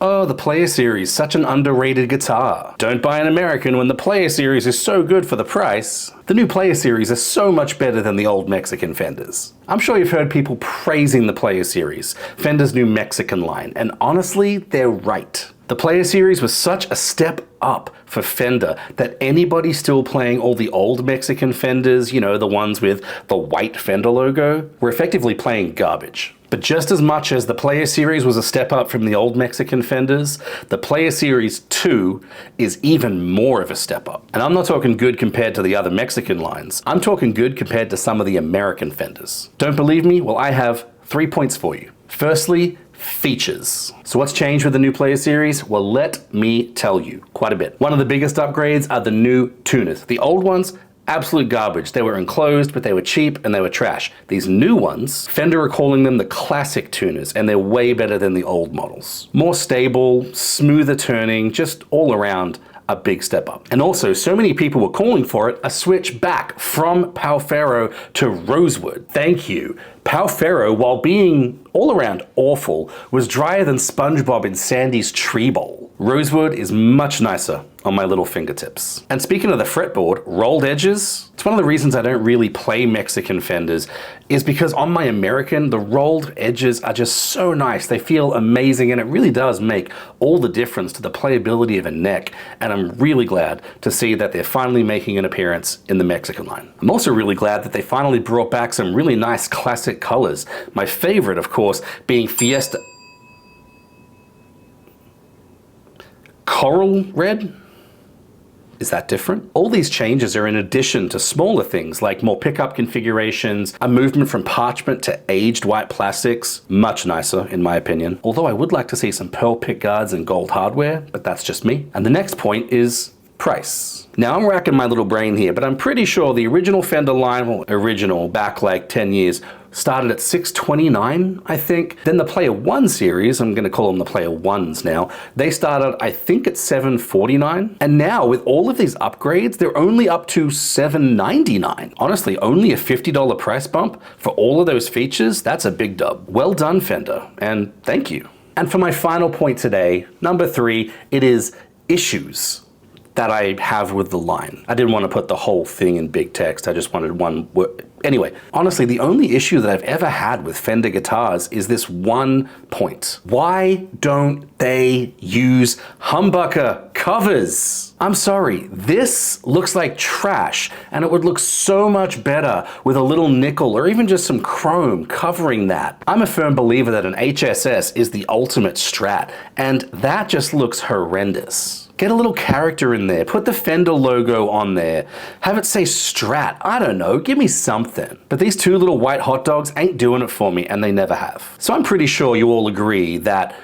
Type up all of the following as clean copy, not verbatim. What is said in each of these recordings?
Oh, the Player Series, such an underrated guitar. Don't buy an American when the Player Series is so good for the price. The new Player Series is so much better than the old Mexican Fenders. I'm sure you've heard people praising the Player Series, Fender's new Mexican line, and honestly, they're right. The Player Series was such a step up for Fender that anybody still playing all the old Mexican Fenders, you know, the ones with the white Fender logo, were effectively playing garbage. But just as much as the Player Series was a step up from the old Mexican Fenders, the Player Series 2 is even more of a step up. And I'm not talking good compared to the other Mexican lines. I'm talking good compared to some of the American Fenders. Don't believe me? Well, I have 3 points for you. Firstly, features. So what's changed with the new Player Series? Well, let me tell you, quite a bit. One of the biggest upgrades are the new tuners. The old ones, absolute garbage. They were enclosed, but they were cheap and they were trash. These new ones, Fender are calling them the classic tuners, and they're way better than the old models. More stable, smoother turning, just all around a big step up. And also, so many people were calling for it, a switch back from Pau Ferro to Rosewood. Thank you. Pau Ferro, while being all around awful, was drier than SpongeBob in Sandy's tree bowl. Rosewood is much nicer on my little fingertips. And speaking of the fretboard, rolled edges, it's one of the reasons I don't really play Mexican Fenders, is because on my American, the rolled edges are just so nice. They feel amazing, and it really does make all the difference to the playability of a neck. And I'm really glad to see that they're finally making an appearance in the Mexican line. I'm also really glad that they finally brought back some really nice classic colors. My favorite, of course, being Fiesta Coral Red? Is that different? All these changes are in addition to smaller things like more pickup configurations, a movement from parchment to aged white plastics, much nicer in my opinion. Although I would like to see some pearl pickguards and gold hardware, but that's just me. And the next point is price. Now I'm racking my little brain here, but I'm pretty sure the original Fender line, well, original back like 10 years, started at $629, I think. Then the Player 1 series, I'm gonna call them the Player 1s now, they started, I think, at $749. And now with all of these upgrades, they're only up to $799. Honestly, only a $50 price bump for all of those features, that's a big dub. Well done, Fender, and thank you. And for my final point today, number 3, it is issues that I have with the line. I didn't want to put the whole thing in big text, I just wanted one word. Anyway, honestly, the only issue that I've ever had with Fender guitars is this one point. Why don't they use humbucker covers? I'm sorry, this looks like trash, and it would look so much better with a little nickel or even just some chrome covering that. I'm a firm believer that an HSS is the ultimate Strat, and that just looks horrendous. Get a little character in there, put the Fender logo on there, have it say Strat, I don't know, give me something. But these two little white hot dogs ain't doing it for me, and they never have. So I'm pretty sure you all agree that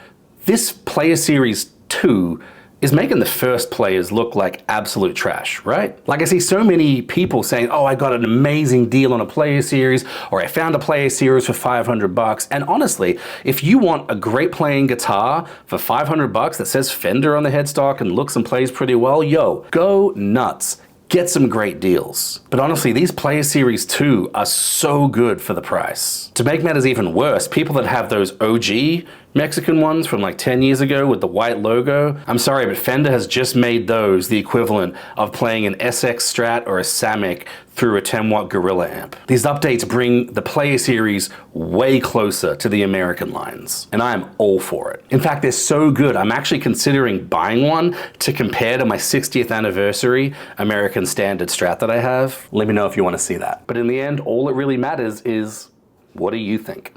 this Player Series 2 is making the first players look like absolute trash, right? Like I see so many people saying, oh, I got an amazing deal on a Player Series, or I found a Player Series for 500 bucks. And honestly, if you want a great playing guitar for 500 bucks that says Fender on the headstock and looks and plays pretty well, yo, go nuts. Get some great deals. But honestly, these Player Series 2 are so good for the price. To make matters even worse, people that have those OG Mexican ones from like 10 years ago with the white logo, I'm sorry, but Fender has just made those the equivalent of playing an SX Strat or a Samick through a 10-watt Gorilla amp. These updates bring the Player Series way closer to the American lines, and I'm all for it. In fact, they're so good, I'm actually considering buying one to compare to my 60th anniversary American Standard Strat that I have. Let me know if you want to see that. But in the end, all that really matters is, what do you think?